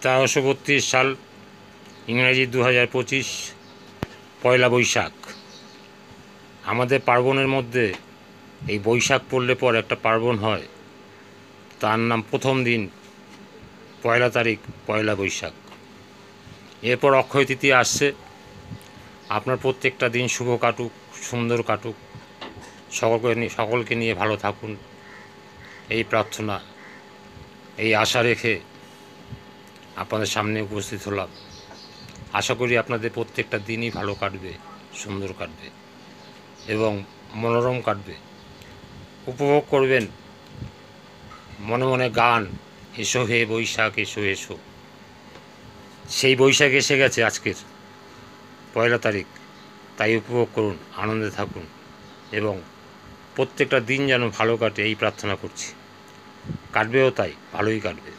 1332 সাল ইংরেজি 2025 পয়লা বৈশাখ। আমাদের পার্বণের মধ্যে এই বৈশাখ পড়লে পর একটা পার্বণ হয়, তার নাম প্রথম দিন পয়লা তারিখ পয়লা বৈশাখ। এরপর অক্ষয় তৃতীয়া আসছে। আপনার প্রত্যেকটা দিন শুভ কাটুক, সুন্দর কাটুক, সকলকে নিয়ে ভালো থাকুন, এই প্রার্থনা, এই আশা রেখে আপনাদের সামনে উপস্থিত হলাম। আশা করি আপনাদের প্রত্যেকটা দিনই ভালো কাটবে, সুন্দর কাটবে এবং মনোরম কাটবে। উপভোগ করবেন মনে মনে গান, এসো হে বৈশাখ এসো এসো। সেই বৈশাখ এসে গেছে আজকের পয়লা তারিখ, তাই উপভোগ করুন, আনন্দে থাকুন এবং প্রত্যেকটা দিন যেন ভালো কাটে এই প্রার্থনা করছি। কাটবেও তাই, ভালোই কাটবে।